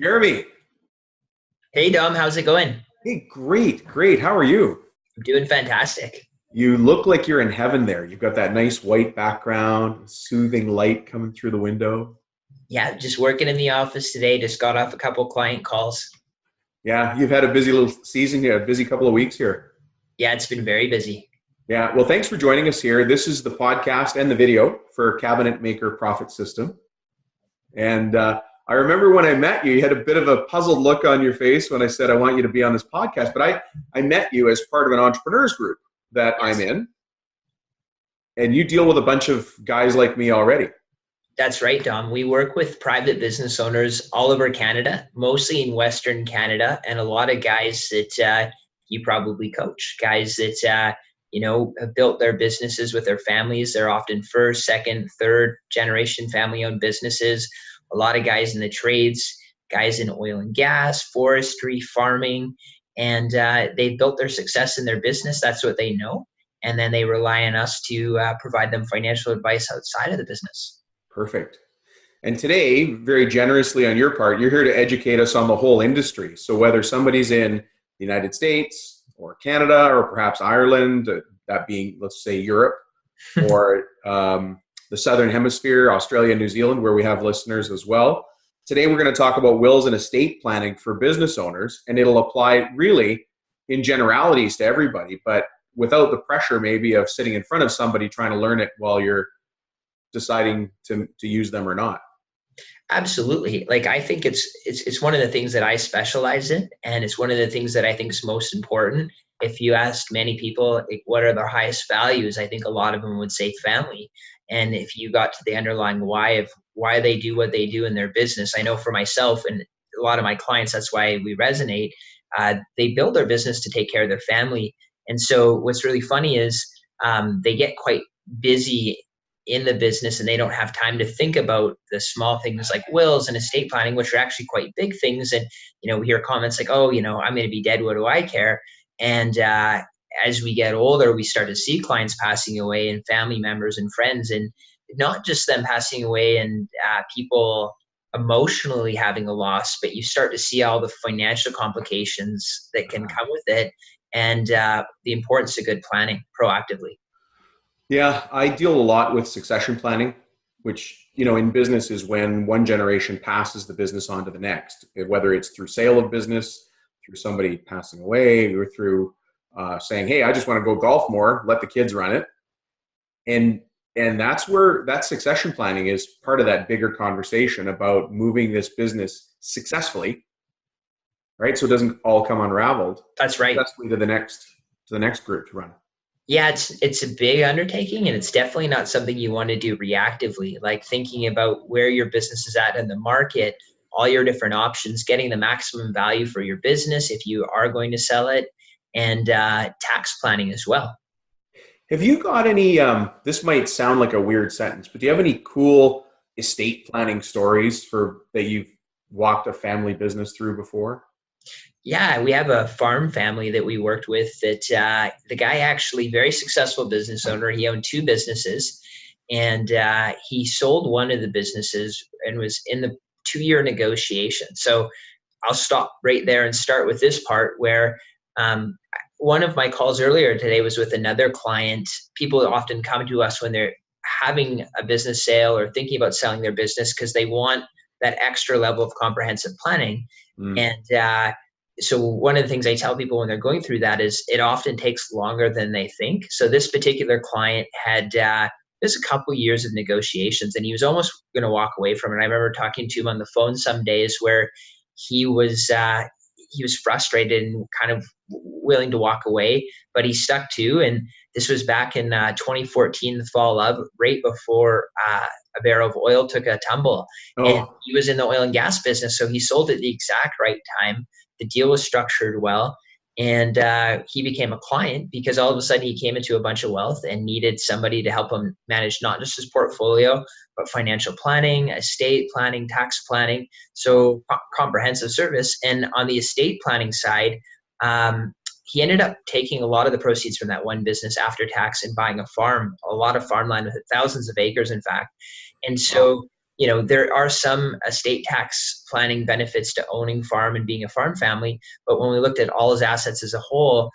Jeremy. Hey Dom, how's it going? Hey, great, great. How are you? I'm doing fantastic. You look like you're in heaven there. You've got that nice white background, soothing light coming through the window. Yeah, just working in the office today. Just got off a couple client calls. Yeah, you've had a busy little season here, a busy couple of weeks here. Yeah, it's been very busy. Yeah, well, thanks for joining us here. This is the podcast and the video for Cabinet Maker Profit System. And I remember when I met you, you had a bit of a puzzled look on your face when I said, I want you to be on this podcast. But I met you as part of an entrepreneurs group that I'm Yes, in. And you deal with a bunch of guys like me already. that's right, Dom. We work with private business owners all over Canada, mostly in Western Canada, and a lot of guys that you probably coach, guys that have built their businesses with their families. They're often first, second, third generation family-owned businesses. A lot of guys in the trades, guys in oil and gas, forestry, farming, and they've built their success in their business. That's what they know. And then they rely on us to provide them financial advice outside of the business. Perfect. And today, very generously on your part, you're here to educate us on the whole industry. So whether somebody's in the United States or Canada or perhaps Ireland, that being, let's say, Europe, or the Southern Hemisphere, Australia, New Zealand, where we have listeners as well. Today, we're going to talk about wills and estate planning for business owners, and it'll apply really in generalities to everybody, but without the pressure maybe of sitting in front of somebody trying to learn it while you're deciding to use them or not. Absolutely. Like I think it's one of the things that I specialize in, and it's one of the things that I think is most important. If you asked many people like, what are their highest values, I think a lot of them would say family. And if you got to the underlying why of why they do what they do in their business, I know for myself and a lot of my clients, that's why we resonate. They build their business to take care of their family. And so what's really funny is they get quite busy in the business and they don't have time to think about the small things like wills and estate planning, which are actually quite big things. And, we hear comments like, oh, I'm going to be dead. What do I care? And as we get older, we start to see clients passing away and family members and friends, and not just them passing away and people emotionally having a loss, but you start to see all the financial complications that can come with it, and the importance of good planning proactively. Yeah, I deal a lot with succession planning, which, in business is when one generation passes the business on to the next, whether it's through sale of business, through somebody passing away, or through saying, hey, I just want to go golf more, let the kids run it. And that's where that succession planning is part of that bigger conversation about moving this business successfully, right? So it doesn't all come unraveled. That's right. Successfully to the next group to run. Yeah, it's a big undertaking, and it's definitely not something you want to do reactively, like thinking about where your business is at in the market, all your different options, getting the maximum value for your business if you are going to sell it, and tax planning as well. Have you got any, this might sound like a weird sentence, but do you have any cool estate planning stories that you've walked a family business through before? Yeah, we have a farm family that we worked with that the guy actually very successful business owner. He owned two businesses, and he sold one of the businesses and was in the 2-year negotiation. So I'll stop right there and start with this part where one of my calls earlier today was with another client. People often come to us when they're having a business sale or thinking about selling their business because they want that extra level of comprehensive planning. And so one of the things I tell people when they're going through that is it often takes longer than they think. So this particular client had there's a couple years of negotiations, and he was almost going to walk away from it. I remember talking to him on the phone some days where he was frustrated and kind of willing to walk away, but he stuck to. And this was back in 2014, the fall of, right before a barrel of oil took a tumble. And he was in the oil and gas business, so he sold at the exact right time. The deal was structured well, and he became a client because all of a sudden he came into a bunch of wealth and needed somebody to help him manage not just his portfolio, but financial planning, estate planning, tax planning, so comprehensive service. And on the estate planning side, he ended up taking a lot of the proceeds from that one business after tax and buying a farm, a lot of farmland with thousands of acres, in fact. And so there are some estate tax planning benefits to owning farm and being a farm family. But when we looked at all his assets as a whole,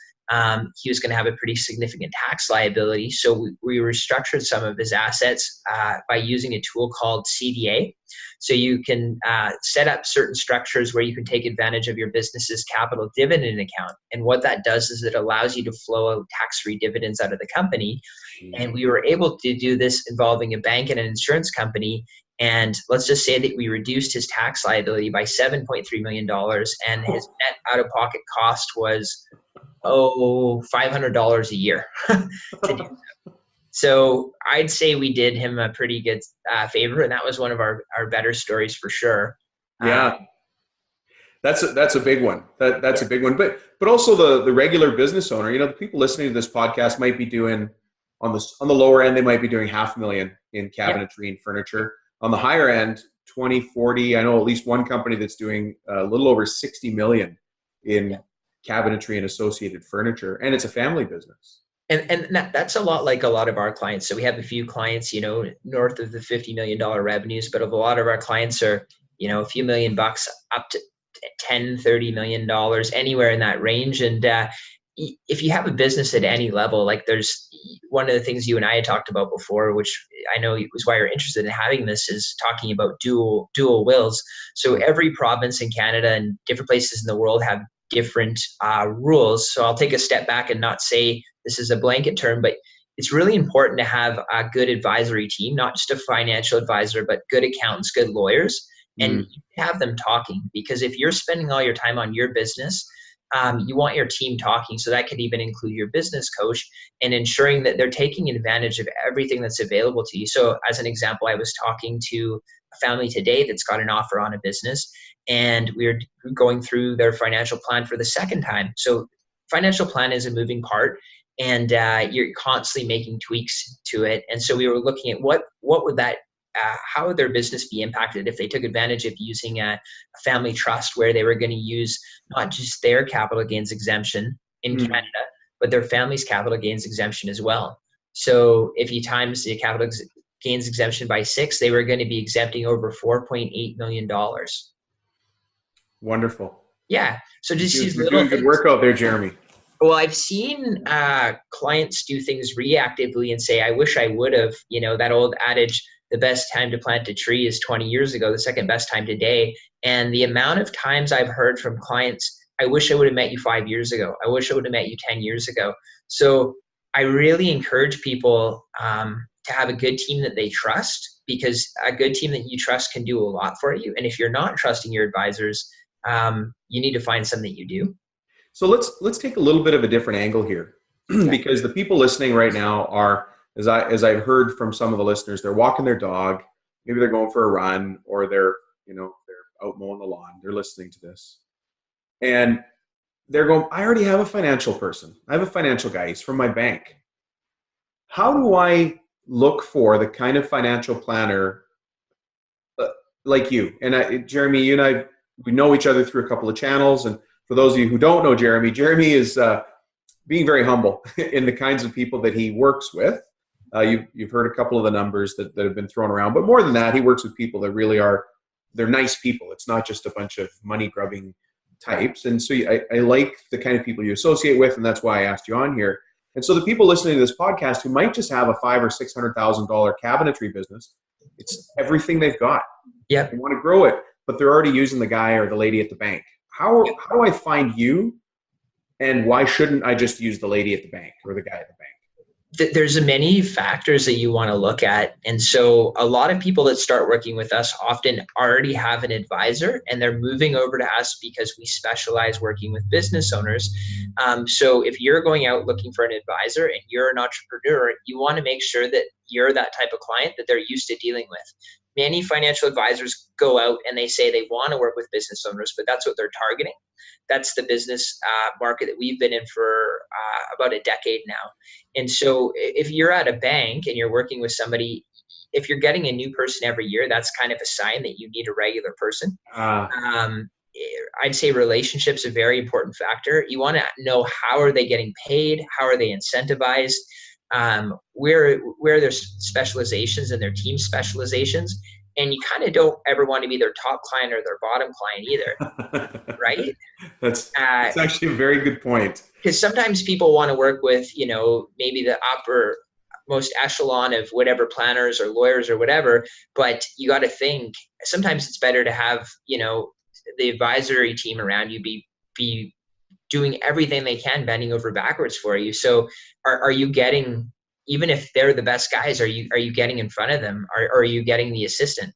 he was going to have a pretty significant tax liability. So we restructured some of his assets by using a tool called CDA. So you can set up certain structures where you can take advantage of your business's capital dividend account. And what that does is it allows you to flow out tax-free dividends out of the company. And we were able to do this involving a bank and an insurance company. And let's just say that we reduced his tax liability by $7.3 million, and his net out-of-pocket cost was $500 a year to do so. So I'd say we did him a pretty good favor, and that was one of our better stories for sure. Yeah, that's a big one. That's a big one. But also the regular business owner, the people listening to this podcast might be doing on the lower end, they might be doing $500,000 in cabinetry and furniture. On the higher end, 20, 40. I know at least one company that's doing a little over 60 million in cabinetry and associated furniture, and it's a family business. And that's a lot like a lot of our clients. So we have a few clients, north of the $50 million revenues, but a lot of our clients are, a few $1 million up to $10, $30 million, anywhere in that range. And if you have a business at any level, like there's one of the things you and I had talked about before, which I know was why you're interested in having this, is talking about dual wills. So every province in Canada and different places in the world have different rules. So I'll take a step back and not say this is a blanket term, but it's really important to have a good advisory team, not just a financial advisor, but good accountants, good lawyers, and have them talking. Because if you're spending all your time on your business, you want your team talking. So that could even include your business coach, and ensuring that they're taking advantage of everything that's available to you. So as an example, I was talking to a family today that's got an offer on a business, and we're going through their financial plan for the second time. So financial plan is a moving part, and you're constantly making tweaks to it. And so we were looking at what would that how would their business be impacted if they took advantage of using a family trust, where they were going to use not just their capital gains exemption in Canada, but their family's capital gains exemption as well. So if you times the capital gains exemption by 6, they were going to be exempting over $4.8 million. Wonderful. Yeah. So just these you're little doing good work out there, Jeremy. Well, I've seen clients do things reactively and say, I wish I would have, that old adage, the best time to plant a tree is 20 years ago, the second best time today. And the amount of times I've heard from clients, I wish I would have met you 5 years ago. I wish I would have met you 10 years ago. So I really encourage people to have a good team that they trust, because a good team that you trust can do a lot for you. And if you're not trusting your advisors, you need to find some that you do. So let's take a little bit of a different angle here, because the people listening right now are, as I've heard from some of the listeners, they're walking their dog, maybe they're going for a run, or they're out mowing the lawn. They're listening to this, and they're going, I already have a financial person. I have a financial guy. He's from my bank. How do I look for the kind of financial planner like you? And Jeremy, you and I, we know each other through a couple of channels. And for those of you who don't know Jeremy is being very humble in the kinds of people that he works with. You've heard a couple of the numbers that have been thrown around, but more than that, he works with people that really they're nice people. It's not just a bunch of money grubbing types. And so I like the kind of people you associate with, and that's why I asked you on here. And so the people listening to this podcast who might just have a $500,000 or $600,000 cabinetry business, it's everything they've got. Yeah, they want to grow it, but they're already using the guy or the lady at the bank. How do I find you, and why shouldn't I just use the lady at the bank or the guy at the bank? There's many factors that you want to look at. And so a lot of people that start working with us often already have an advisor, and they're moving over to us because we specialize working with business owners. So if you're going out looking for an advisor and you're an entrepreneur, you want to make sure that you're that type of client that they're used to dealing with. Many financial advisors go out and they say they want to work with business owners, but that's what they're targeting. That's the business market that we've been in for about a decade now. And so if you're at a bank and you're working with somebody, if you're getting a new person every year, that's kind of a sign that you need a regular person. I'd say relationships a very important factor. You want to know, how are they getting paid? How are they incentivized? Where there's specializations and their team specializations, And you kind of don't ever want to be their top client or their bottom client either, right? that's Uh, that's actually a very good point. because sometimes people want to work with, maybe the upper most echelon of whatever planners or lawyers or whatever, but you got to think sometimes it's better to have, the advisory team around you be doing everything they can, bending over backwards for you. So are you getting, even if they're the best guys, are you getting in front of them? Or are you getting the assistant?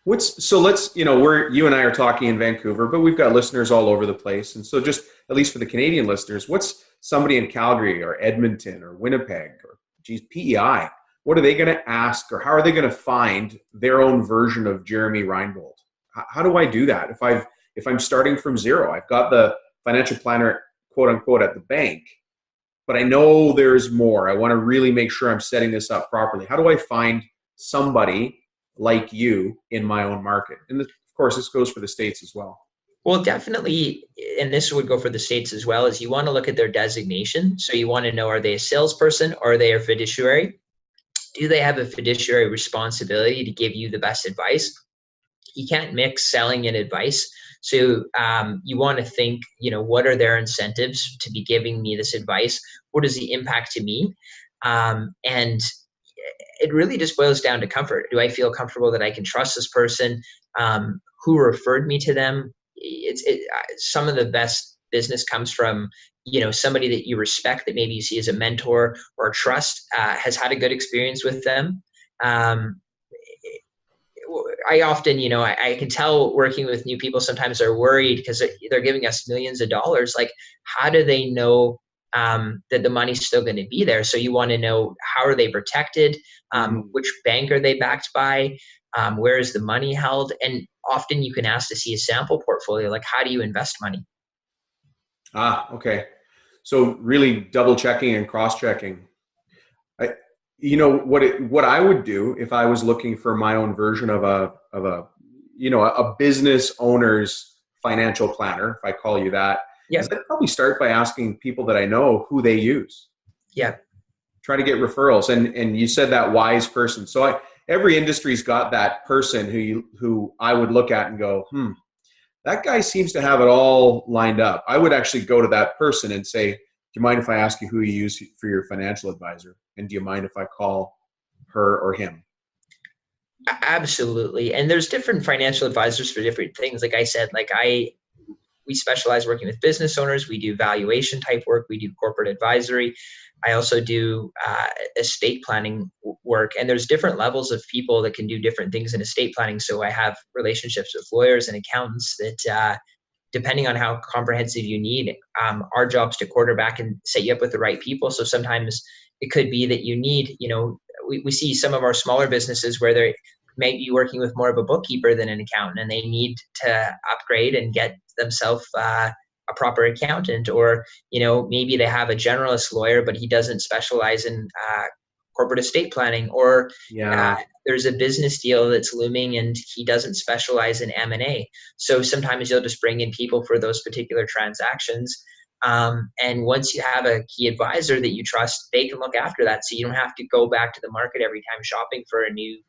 Let's, you and I are talking in Vancouver, but we've got listeners all over the place. And so just at least for the Canadian listeners, what's somebody in Calgary or Edmonton or Winnipeg or PEI, what are they going to ask, or how are they going to find their own version of Jeremy Reinbolt? How do I do that? If I'm starting from zero, I've got the financial planner, quote unquote, at the bank, but I know there's more. I want to really make sure I'm setting this up properly. How do I find somebody like you in my own market? And of course, this goes for the States as well. Well, definitely, and this would go for the States as well, is you want to look at their designation. So you want to know, are they a salesperson or are they a fiduciary? Do they have a fiduciary responsibility to give you the best advice? You can't mix selling and advice. So you want to think, what are their incentives to be giving me this advice? What is the impact to me? And it really just boils down to comfort. Do I feel comfortable that I can trust this person? Who referred me to them? Some of the best business comes from, somebody that you respect, that maybe you see as a mentor or trust, has had a good experience with them. I often, I can tell working with new people, sometimes they're worried because they're giving us millions of dollars. Like, how do they know that the money's still going to be there? So you want to know, how are they protected? Which bank are they backed by? Where is the money held? And often you can ask to see a sample portfolio. Like, how do you invest money? Okay. So really double checking and cross checking. What I would do if I was looking for my own version of a business owner's financial planner, if I call you that, is I'd probably start by asking people that I know who they use. Yeah. Try to get referrals. And you said that wise person. So every industry's got that person who I would look at and go, that guy seems to have it all lined up. I would actually go to that person and say, do you mind if I ask you who you use for your financial advisor? And do you mind if I call her or him? Absolutely. And there's different financial advisors for different things. Like I said, we specialize working with business owners. We do valuation type work. We do corporate advisory. I also do estate planning work. And there's different levels of people that can do different things in estate planning. So I have relationships with lawyers and accountants that, depending on how comprehensive you need, our job's to quarterback and set you up with the right people. So sometimes it could be that you need, we see some of our smaller businesses where they may be working with more of a bookkeeper than an accountant, and they need to upgrade and get themselves a proper accountant. Or, maybe they have a generalist lawyer, but he doesn't specialize in corporate estate planning. Or there's a business deal that's looming and he doesn't specialize in M&A. So sometimes you'll just bring in people for those particular transactions. And once you have a key advisor that you trust, they can look after that. So you don't have to go back to the market every time shopping for a new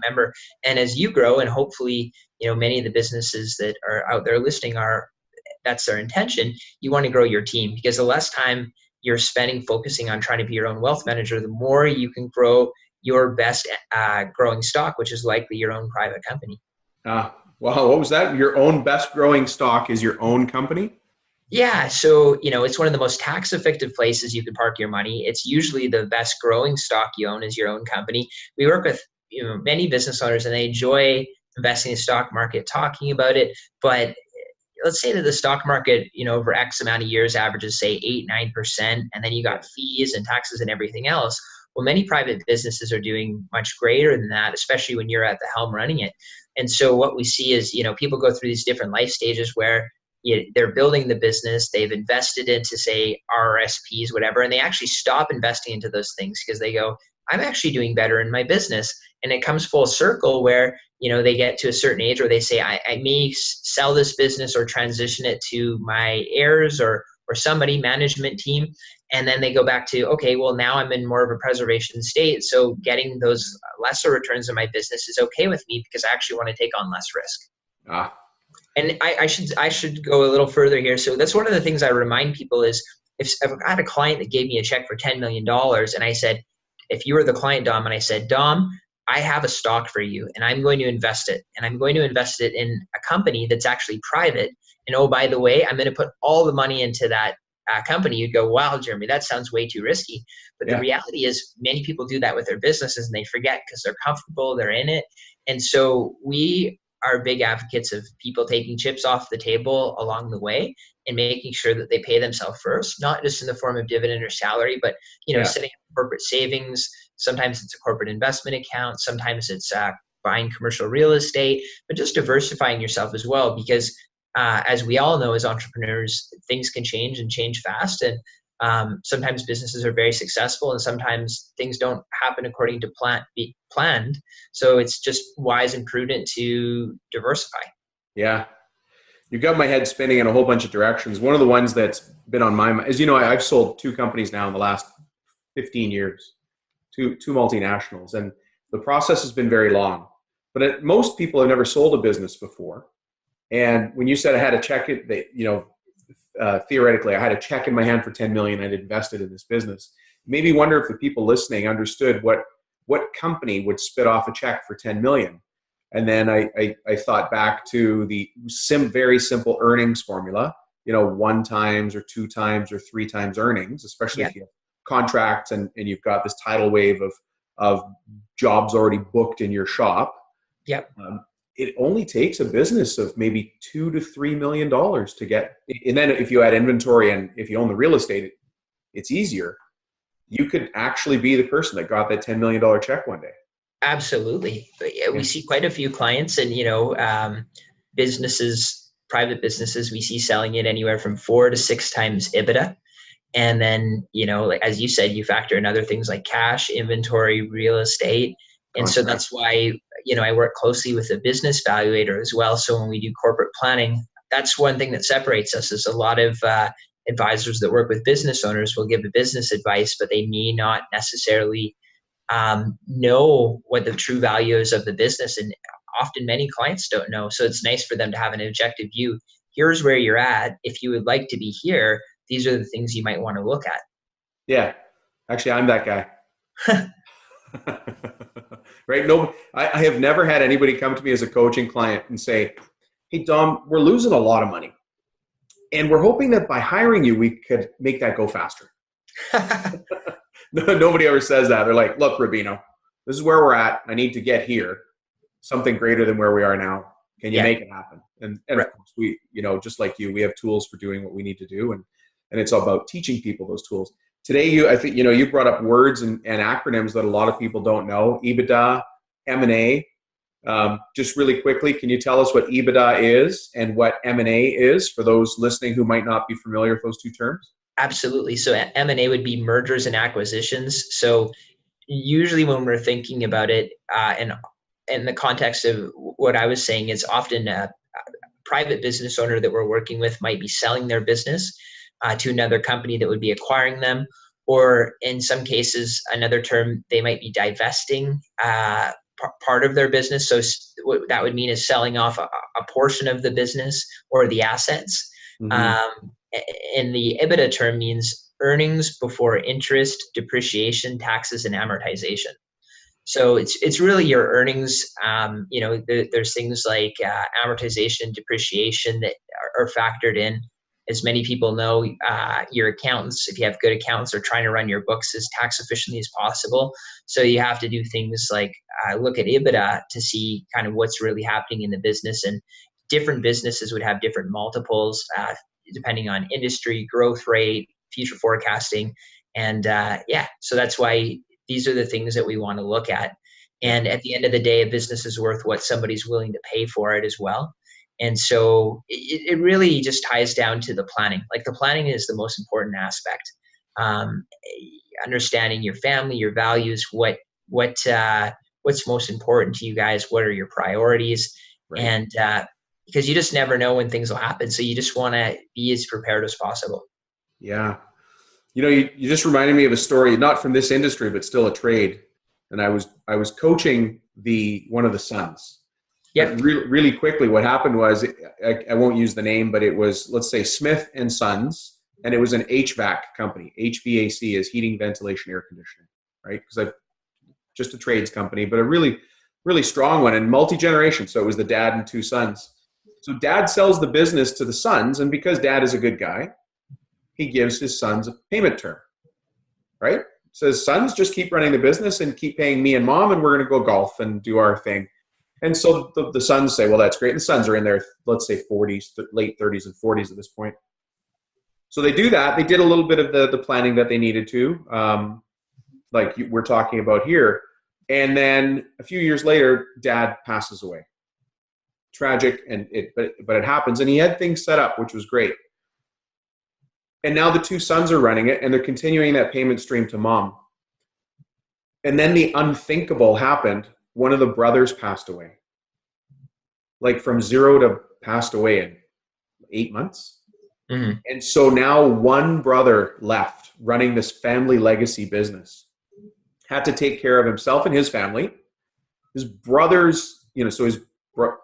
member. And as you grow, and hopefully, many of the businesses that are out there listing that's their intention, you want to grow your team, because the less time you're spending focusing on trying to be your own wealth manager, the more you can grow your best growing stock, which is likely your own private company. Wow. What was that? Your own best growing stock is your own company? Yeah. So, it's one of the most tax effective places you can park your money. It's usually the best growing stock you own is your own company. We work with, many business owners, and they enjoy investing in the stock market, talking about it. But let's say that the stock market, over X amount of years averages, say 8-9%, and then you got fees and taxes and everything else. Well, many private businesses are doing much greater than that, especially when you're at the helm running it. And so what we see is, people go through these different life stages where they're building the business, they've invested into, say, RSPs, whatever, and they actually stop investing into those things because they go, I'm actually doing better in my business. And it comes full circle where, they get to a certain age where they say, I may sell this business or transition it to my heirs or or somebody, management team, and then they go back to, okay, well, now I'm in more of a preservation state, so getting those lesser returns in my business is okay with me because I actually want to take on less risk. Ah, And I should go a little further here. So that's one of the things I remind people is, if I had a client that gave me a check for $10 million and I said, if you were the client, Dom, and I said, Dom, I have a stock for you and I'm going to invest it, and I'm going to invest it in a company that's actually private. And oh, by the way, I'm going to put all the money into that company. You'd go, wow, Jeremy, that sounds way too risky. But the yeah, reality is many people do that with their businesses and they forget because they're comfortable, they're in it. And so we are big advocates of people taking chips off the table along the way and making sure that they pay themselves first, not just in the form of dividend or salary, but yeah, setting up corporate savings. Sometimes it's a corporate investment account. Sometimes it's buying commercial real estate, but just diversifying yourself as well, because as we all know, as entrepreneurs, things can change and change fast. And sometimes businesses are very successful and sometimes things don't happen according to planned. So it's just wise and prudent to diversify. yeah. You've got my head spinning in a whole bunch of directions. One of the ones that's been on my mind is, I've sold two companies now in the last 15 years, two multinationals, and the process has been very long. But most people have never sold a business before. And when you said I had a check, theoretically, I had a check in my hand for 10 million. I'd invested in this business. It made me wonder if the people listening understood what company would spit off a check for 10 million. And then I thought back to the very simple earnings formula, 1 times or 2 times or 3 times earnings, especially if you have contracts and you've got this tidal wave of jobs already booked in your shop. Yep. It only takes a business of maybe $2 to $3 million to get, and then if you add inventory and if you own the real estate, it's easier. You could actually be the person that got that $10 million check one day. Absolutely. We see quite a few clients and, businesses, private businesses, we see selling it anywhere from 4 to 6 times EBITDA. And then, like, as you said, you factor in other things like cash, inventory, real estate. And so that's why, I work closely with a business valuator as well. So when we do corporate planning, that's one thing that separates us. Is a lot of advisors that work with business owners will give a business advice, but they may not necessarily know what the true value is of the business. And often many clients don't know. So it's nice for them to have an objective view. Here's where you're at. If you would like to be here, these are the things you might want to look at. Yeah. Actually, I'm that guy. Right? No, I have never had anybody come to me as a coaching client and say, hey, Dom, we're losing a lot of money. And we're hoping that by hiring you, we could make that go faster. Nobody ever says that. They're like, look, Rubino, this is where we're at. I need to get here. Something greater than where we are now. Can you make it happen? And Right. Of course, we, just like you, we have tools for doing what we need to do. And it's all about teaching people those tools. Today, I think, you brought up words and acronyms that a lot of people don't know. EBITDA, M&A. Just really quickly, can you tell us what EBITDA is and what M&A is for those listening who might not be familiar with those two terms? Absolutely. So M&A would be mergers and acquisitions. So usually when we're thinking about it, and in the context of what I was saying, is often a private business owner that we're working with might be selling their business to another company that would be acquiring them. Or in some cases, another term, they might be divesting part of their business. So what that would mean is selling off a portion of the business or the assets. Mm-hmm. And the EBITDA term means earnings before interest, depreciation, taxes, and amortization. So it's really your earnings. There's things like amortization, depreciation that are factored in. As many people know, your accountants, if you have good accountants, are trying to run your books as tax efficiently as possible. So you have to do things like look at EBITDA to see kind of what's really happening in the business. And different businesses would have different multiples depending on industry, growth rate, future forecasting. And so that's why these are the things that we want to look at. And at the end of the day, a business is worth what somebody's willing to pay for it as well. And so it really just ties down to the planning. Like, the planning is the most important aspect. Understanding your family, your values, what's most important to you guys, what are your priorities, right. And because you just never know when things will happen. So you just want to be as prepared as possible. Yeah. You just reminded me of a story, not from this industry, but still a trade. And I was coaching one of the sons. But Yep. really quickly, what happened was, I won't use the name, but it was, let's say, Smith and Sons, and it was an HVAC company. HVAC is heating, ventilation, air conditioning, right? Because I've just a trades company, but a really, really strong one and multi-generation. So it was the dad and two sons. So dad sells the business to the sons, and because dad is a good guy, he gives his sons a payment term, right? Says, sons, just keep running the business and keep paying me and mom, and we're going to go golf and do our thing. And so the sons say, well, that's great. And the sons are in their, let's say, 40s, late 30s and 40s at this point. So they do that. They did a little bit of the planning that they needed to, like we're talking about here. And then a few years later, dad passes away. Tragic, but it happens. And he had things set up, which was great. And now the two sons are running it, and they're continuing that payment stream to mom. And then the unthinkable happened. One of the brothers passed away. Like from 0 to passed away in 8 months. Mm-hmm. And so now one brother left running this family legacy business. Had to take care of himself and his family. His brothers, so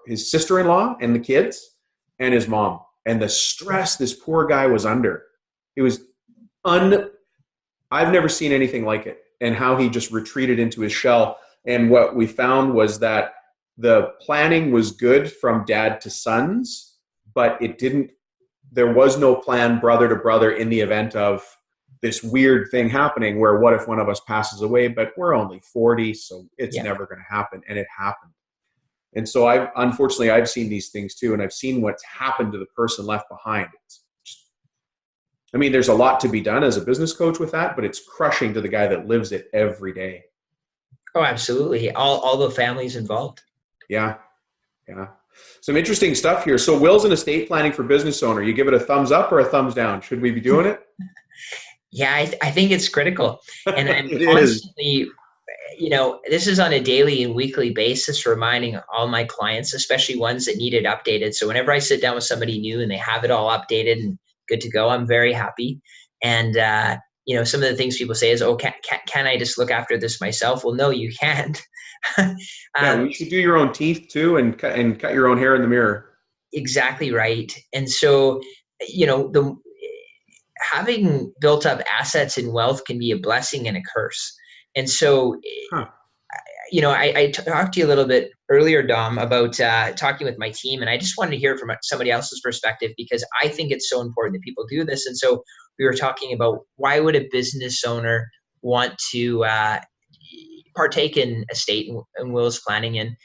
his sister-in-law and the kids and his mom. And the stress this poor guy was under. It was I've never seen anything like it, and how he just retreated into his shell. And what we found was that the planning was good from dad to sons, but there was no plan brother to brother in the event of this weird thing happening where what if one of us passes away, but we're only 40, so it's never going to happen. And it happened. And so unfortunately, I've seen these things too, and I've seen what's happened to the person left behind. There's a lot to be done as a business coach with that, but it's crushing to the guy that lives it every day. Oh, absolutely. All the families involved. Yeah. Some interesting stuff here. So wills and estate planning for business owner, you give it a thumbs up or a thumbs down? Should we be doing it? Yeah, I think it's critical. And I'm constantly, this is on a daily and weekly basis, reminding all my clients, especially ones that need it updated. So whenever I sit down with somebody new and they have it all updated and good to go, I'm very happy. And, some of the things people say is, oh, can I just look after this myself? Well, no, you can't. You should do your own teeth too, and cut your own hair in the mirror. Exactly right. And so, having built up assets and wealth can be a blessing and a curse. And so, I talked to you a little bit earlier, Dom, about talking with my team, and I just wanted to hear it from somebody else's perspective, because I think it's so important that people do this. And so we were talking about, why would a business owner want to partake in estate and wills planning? And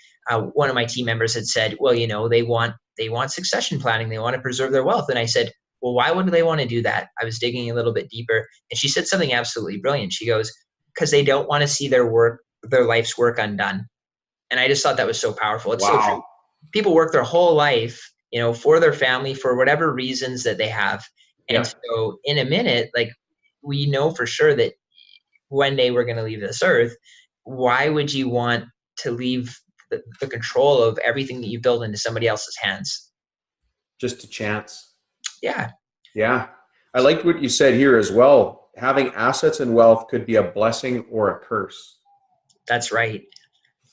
one of my team members had said, well, they want succession planning. They want to preserve their wealth. And I said, well, why would they want to do that? I was digging a little bit deeper, and she said something absolutely brilliant. She goes, because they don't want to see their life's work undone. And I just thought that was so powerful. It's so true. People work their whole life, for their family, for whatever reasons that they have. And so in a minute, like, we know for sure that one day we're going to leave this earth. Why would you want to leave the control of everything that you build into somebody else's hands? Just a chance. Yeah. Yeah. I liked what you said here as well. Having assets and wealth could be a blessing or a curse. That's right.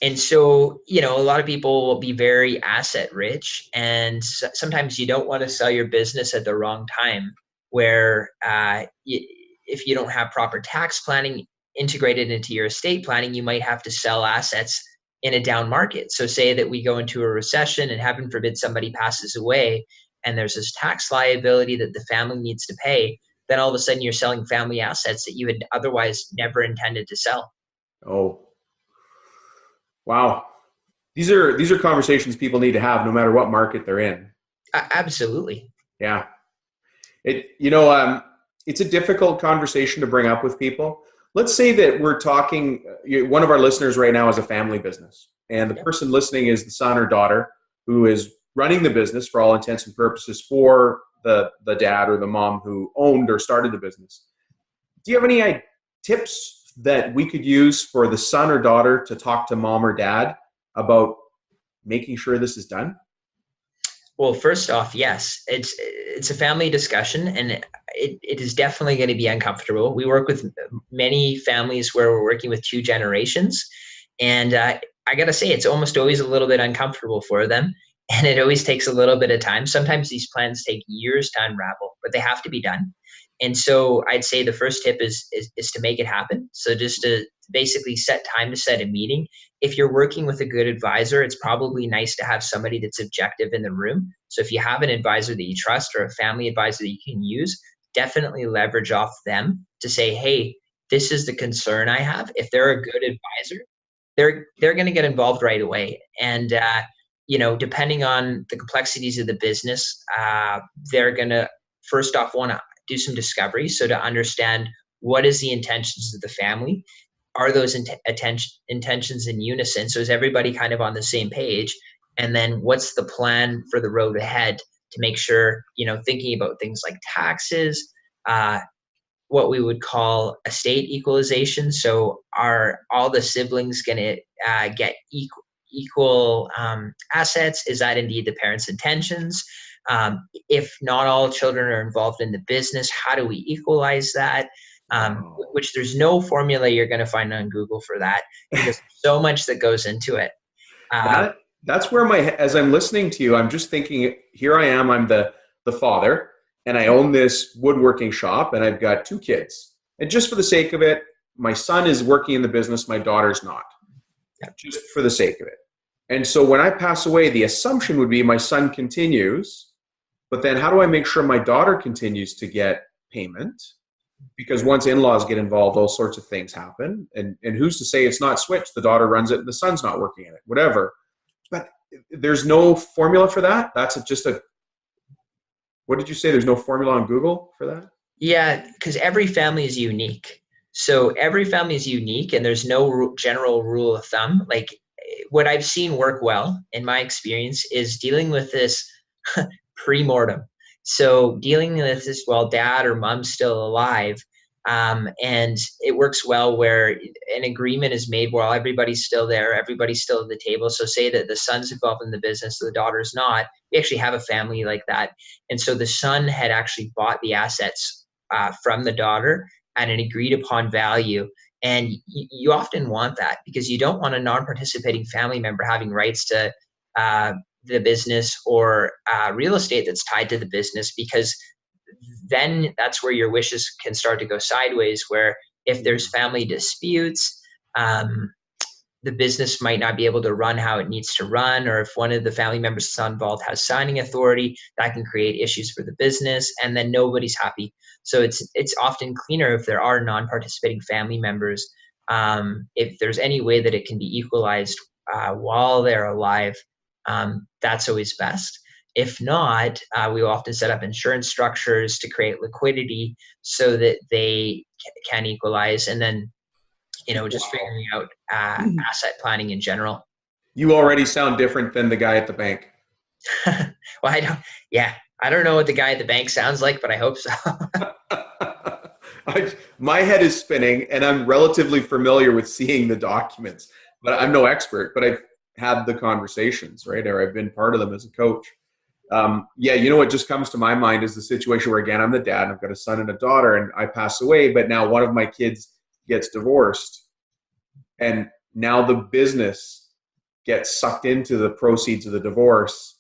And so, a lot of people will be very asset rich, and sometimes you don't want to sell your business at the wrong time, where if you don't have proper tax planning integrated into your estate planning, you might have to sell assets in a down market. So say that we go into a recession and heaven forbid somebody passes away, and there's this tax liability that the family needs to pay. Then all of a sudden you're selling family assets that you had otherwise never intended to sell. Oh, wow. These are conversations people need to have no matter what market they're in. Absolutely. Yeah. It's a difficult conversation to bring up with people. Let's say that we're talking, one of our listeners right now is a family business, and the person listening is the son or daughter who is running the business for all intents and purposes for the dad or the mom who owned or started the business. Do you have any tips that we could use for the son or daughter to talk to mom or dad about making sure this is done? Well, first off, yes, it's a family discussion, and it is definitely going to be uncomfortable. We work with many families where we're working with two generations, and I got to say, it's almost always a little bit uncomfortable for them, and it always takes a little bit of time. Sometimes these plans take years to unravel, but they have to be done. And so I'd say the first tip is to make it happen. So just to basically set time to set a meeting. If you're working with a good advisor, it's probably nice to have somebody that's objective in the room. So if you have an advisor that you trust or a family advisor that you can use, definitely leverage off them to say, hey, this is the concern I have. If they're a good advisor, they're going to get involved right away. And depending on the complexities of the business, they're going to first off want to do some discovery. So to understand what is the intentions of the family, are those intentions in unison? So is everybody kind of on the same page? And then what's the plan for the road ahead to make sure, thinking about things like taxes, what we would call estate equalization. So are all the siblings going to get equal assets? Is that indeed the parents' intentions? If not all children are involved in the business, how do we equalize that? Which there's no formula you're going to find on Google for that, because so much that goes into it. That's where as I'm listening to you, I'm just thinking, here I am, I'm the father, and I own this woodworking shop, and I've got two kids. And just for the sake of it, my son is working in the business, my daughter's not. Yeah. Just for the sake of it. And so when I pass away, the assumption would be my son continues, but then how do I make sure my daughter continues to get payment? Because once in-laws get involved, all sorts of things happen. And who's to say it's not switched? The daughter runs it and the son's not working in it, whatever. But there's no formula for that? That's just what did you say? There's no formula on Google for that? Yeah, because every family is unique. So every family is unique, and there's no general rule of thumb. Like what I've seen work well in my experience is dealing with this pre-mortem. So dealing with this while dad or mom's still alive, and it works well where an agreement is made while everybody's still there, everybody's still at the table. So say that the son's involved in the business, the daughter's not. We actually have a family like that. And so the son had actually bought the assets from the daughter at an agreed upon value. And you often want that because you don't want a non-participating family member having rights to the business or real estate that's tied to the business, because then that's where your wishes can start to go sideways, where if there's family disputes, the business might not be able to run how it needs to run, or if one of the family members that's involved has signing authority, that can create issues for the business, and then nobody's happy. So it's often cleaner if there are non-participating family members. If there's any way that it can be equalized while they're alive, that's always best. If not, we will often set up insurance structures to create liquidity so that they can equalize, and then just figuring out asset planning in general. You already sound different than the guy at the bank. Well, I don't know what the guy at the bank sounds like, but I hope so. My head is spinning, and I'm relatively familiar with seeing the documents, but I'm no expert, but I've had the conversations, right? Or I've been part of them as a coach. What just comes to my mind is the situation where, again, I'm the dad, and I've got a son and a daughter, and I pass away, but now one of my kids gets divorced, and now the business gets sucked into the proceeds of the divorce,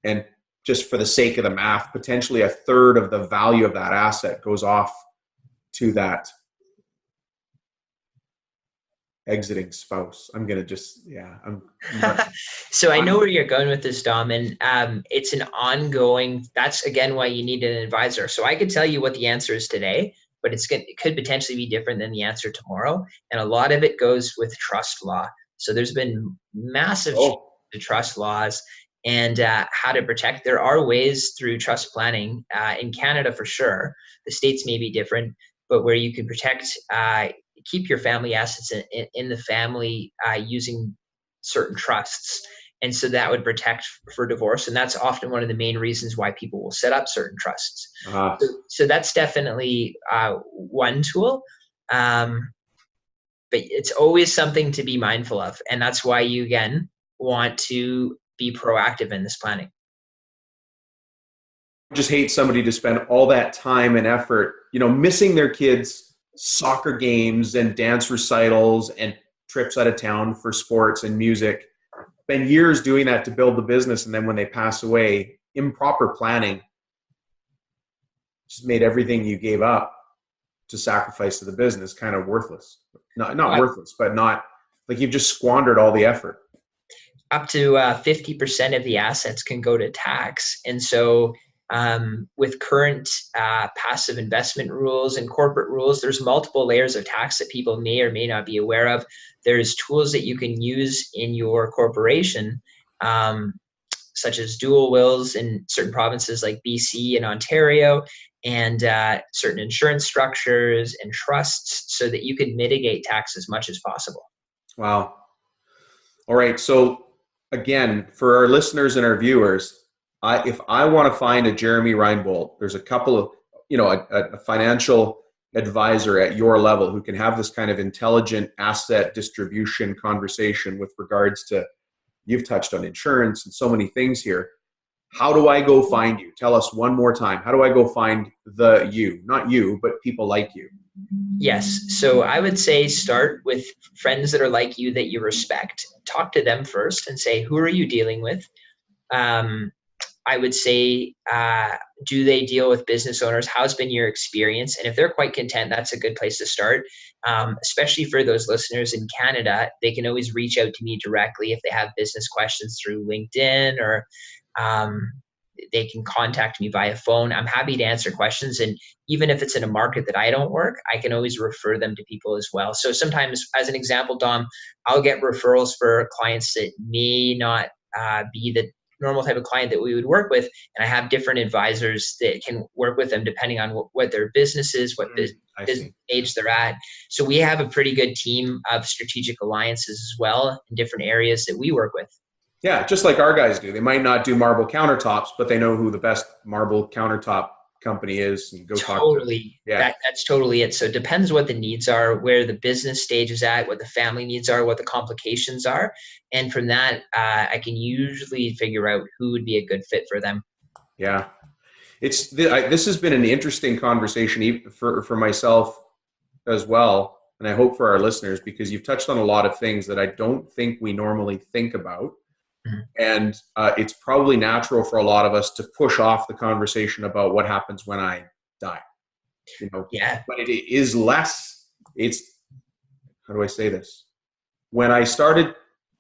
and just for the sake of the math, potentially a third of the value of that asset goes off to that exiting spouse. I'm going to just, So I know where you're going with this, Dom, and it's an ongoing, that's again why you need an advisor. So I could tell you what the answer is today, but it could potentially be different than the answer tomorrow. And a lot of it goes with trust law. So there's been massive change to trust laws and how to protect. There are ways through trust planning in Canada for sure. The States may be different, but where you can protect, keep your family assets in the family using certain trusts. And so that would protect for divorce. And that's often one of the main reasons why people will set up certain trusts. So that's definitely one tool. But it's always something to be mindful of. And that's why you, again, want to be proactive in this planning. just hate somebody to spend all that time and effort, missing their kids' soccer games and dance recitals and trips out of town for sports and music. Spend years doing that to build the business, and then when they pass away, improper planning just made everything you gave up to sacrifice to the business kind of worthless. Not worthless, but not like you've just squandered all the effort. Up to 50% of the assets can go to tax. And so with current passive investment rules and corporate rules, there's multiple layers of tax that people may or may not be aware of. There's tools that you can use in your corporation, such as dual wills in certain provinces like BC and Ontario, and certain insurance structures and trusts, so that you can mitigate tax as much as possible. Wow. All right. So again, for our listeners and our viewers, if I want to find a Jeremy Reinbolt, there's a couple of, a financial advisor at your level who can have this kind of intelligent asset distribution conversation with regards to, you've touched on insurance and so many things here. How do I go find you? Tell us one more time. How do I go find you? Not you, but people like you. Yes. So I would say start with friends that are like you, that you respect. Talk to them first and say, who are you dealing with? I would say, do they deal with business owners? How's been your experience? And if they're quite content, that's a good place to start. Especially for those listeners in Canada, they can always reach out to me directly if they have business questions through LinkedIn, or they can contact me via phone. I'm happy to answer questions. And even if it's in a market that I don't work, I can always refer them to people as well. So sometimes, as an example, Dom, I'll get referrals for clients that may not be the normal type of client that we would work with. And I have different advisors that can work with them depending on what their business is, what business stage they're at. So we have a pretty good team of strategic alliances as well in different areas that we work with. Yeah, just like our guys do. They might not do marble countertops, but they know who the best marble countertop company is, and go talk to them. Yeah. That's totally it. So it depends what the needs are, where the business stage is at, what the family needs are, what the complications are. And from that, I can usually figure out who would be a good fit for them. Yeah. This has been an interesting conversation for myself as well. And I hope for our listeners, because you've touched on a lot of things that I don't think we normally think about. And it's probably natural for a lot of us to push off the conversation about what happens when I die. Yeah. But it is less, how do I say this? When I started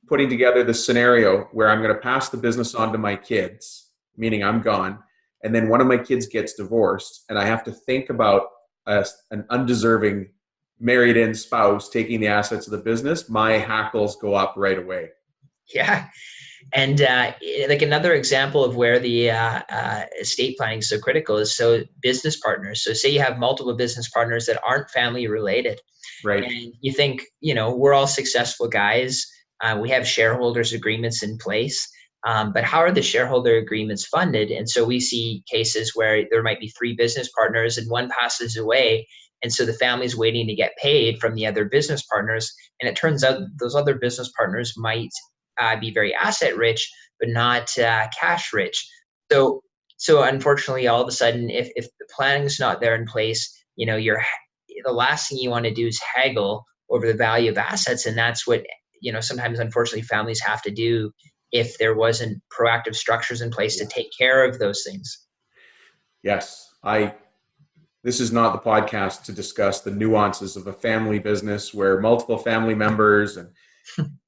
putting together the scenario where I'm going to pass the business on to my kids, meaning I'm gone, and then one of my kids gets divorced, and I have to think about an undeserving married-in spouse taking the assets of the business, my hackles go up right away. Yeah. And like another example of where the estate planning is so critical is business partners. So say you have multiple business partners that aren't family related, right? And you think, we're all successful guys. We have shareholders agreements in place, but how are the shareholder agreements funded? And so we see cases where there might be 3 business partners and one passes away. And so the family's waiting to get paid from the other business partners. And it turns out those other business partners might be very asset rich, but not cash rich. So unfortunately, all of a sudden, if the planning's not there in place, the last thing you want to do is haggle over the value of assets. And that's what, sometimes unfortunately families have to do if there wasn't proactive structures in place to take care of those things. Yes. This is not the podcast to discuss the nuances of a family business where multiple family members, and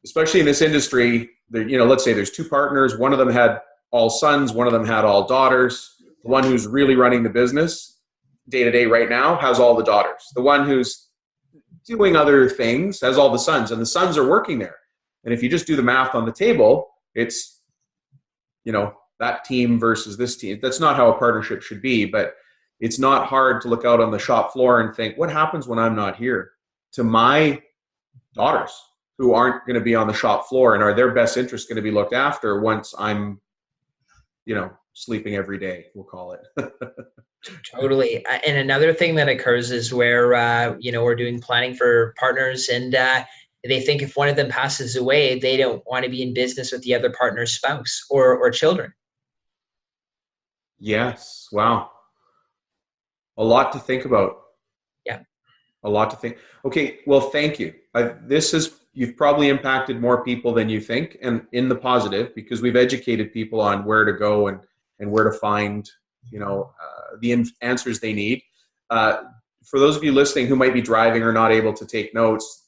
especially in this industry, let's say there's 2 partners. One of them had all sons. One of them had all daughters. The one who's really running the business day to day right now has all the daughters. The one who's doing other things has all the sons, and the sons are working there. And if you just do the math on the table, it's, that team versus this team. That's not how a partnership should be, but it's not hard to look out on the shop floor and think, what happens when I'm not here to my daughters who aren't going to be on the shop floor, and are their best interests going to be looked after once I'm, sleeping every day, we'll call it. Totally. And another thing that occurs is where, we're doing planning for partners, and they think if one of them passes away, they don't want to be in business with the other partner's spouse or children. Yes. Wow. A lot to think about. Yeah. A lot to think. Okay. Well, thank you. You've probably impacted more people than you think, and in the positive, because we've educated people on where to go and where to find, the answers they need. Uh, for those of you listening who might be driving or not able to take notes,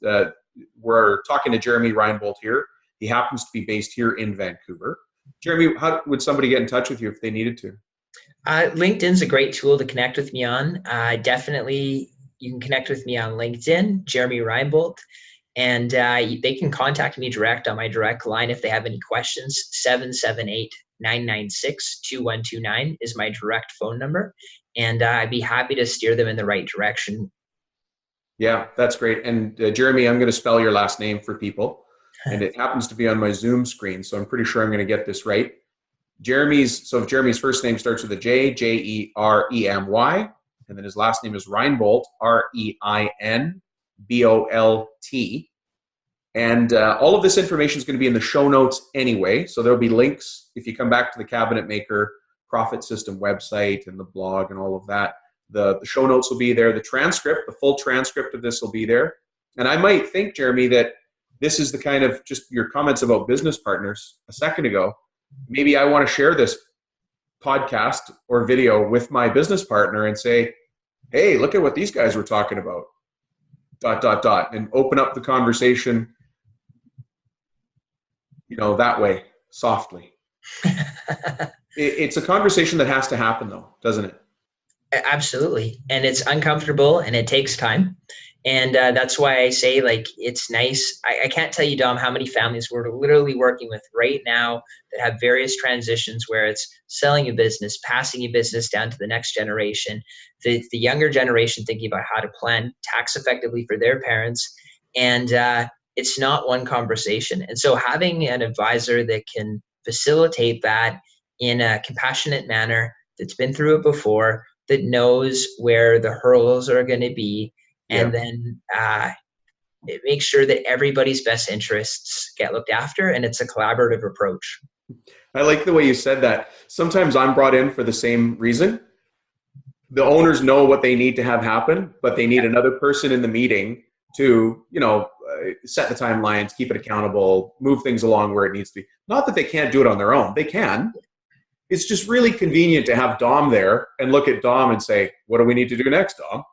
we're talking to Jeremy Reinbolt here. He happens to be based here in Vancouver. Jeremy, how would somebody get in touch with you if they needed to? LinkedIn's a great tool to connect with me on. Definitely, you can connect with me on LinkedIn, Jeremy Reinbolt, and they can contact me direct on my direct line if they have any questions. 778-996-2129 is my direct phone number, and I'd be happy to steer them in the right direction. Yeah, that's great. And Jeremy, I'm going to spell your last name for people, and it happens to be on my Zoom screen, so I'm pretty sure I'm going to get this right. If Jeremy's first name starts with a J, Jeremy, and then his last name is Reinbolt, Reinbolt. And all of this information is going to be in the show notes anyway, so there'll be links if you come back to the Cabinet Maker Profit System website and the blog and all of that. The show notes will be there. The transcript, the full transcript of this will be there. And I might think, Jeremy, that this is the kind of, just your comments about business partners a second ago, maybe I want to share this podcast or video with my business partner and say, hey, look at what these guys were talking about, ... and open up the conversation, that way, softly. It's a conversation that has to happen though, doesn't it? Absolutely. And it's uncomfortable and it takes time. And that's why I say, it's nice. I can't tell you, Dom, how many families we're literally working with right now that have various transitions where it's selling a business, passing a business down to the next generation, the younger generation thinking about how to plan tax effectively for their parents. And it's not one conversation. And so having an advisor that can facilitate that in a compassionate manner, that's been through it before, that knows where the hurdles are going to be, and then it makes sure that everybody's best interests get looked after, and it's a collaborative approach. I like the way you said that. Sometimes I'm brought in for the same reason. The owners know what they need to have happen, but they need another person in the meeting to, set the timelines, keep it accountable, move things along where it needs to be. Not that they can't do it on their own. They can. It's just really convenient to have Dom there and look at Dom and say, what do we need to do next, Dom?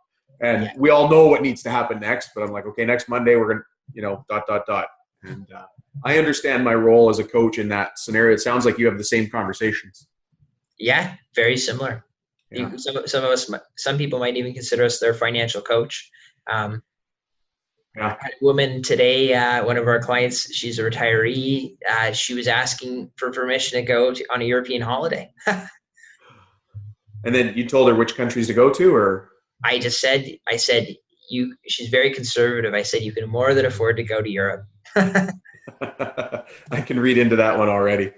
And we all know what needs to happen next, but I'm like, okay, next Monday we're going to, ... And I understand my role as a coach in that scenario. It sounds like you have the same conversations. Yeah, very similar. Yeah. Some people might even consider us their financial coach. Yeah. A woman today, one of our clients, she's a retiree. She was asking for permission to go on a European holiday. And then you told her which countries to go to, or? I said, she's very conservative. I said, you can more than afford to go to Europe. I can read into that one already.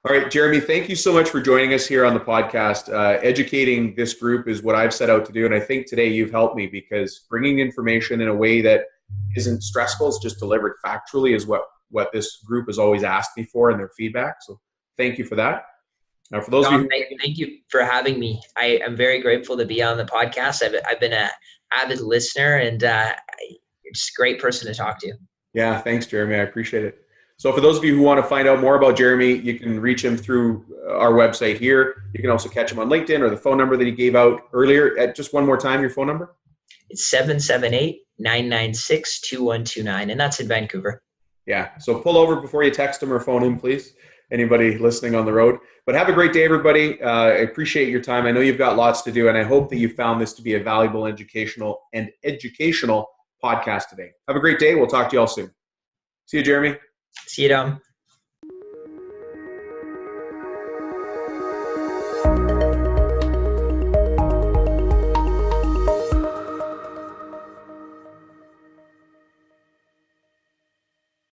All right, Jeremy, thank you so much for joining us here on the podcast. Educating this group is what I've set out to do. And I think today you've helped me, because bringing information in a way that isn't stressful, it's just delivered factually, is what this group has always asked me for in their feedback. So thank you for that. Now, for those Don, of you, thank you for having me. I am very grateful to be on the podcast. I've been an avid listener, and it's a great person to talk to. Yeah, thanks, Jeremy. I appreciate it. So for those of you who want to find out more about Jeremy, you can reach him through our website here. You can also catch him on LinkedIn, or the phone number that he gave out earlier. Just one more time, your phone number? It's 778-996-2129, and that's in Vancouver. Yeah, so pull over before you text him or phone him, please. Anybody listening on the road. But have a great day, everybody. I appreciate your time. I know you've got lots to do, and I hope that you found this to be a valuable educational podcast today. Have a great day. We'll talk to you all soon. See you, Jeremy. See you, Dom.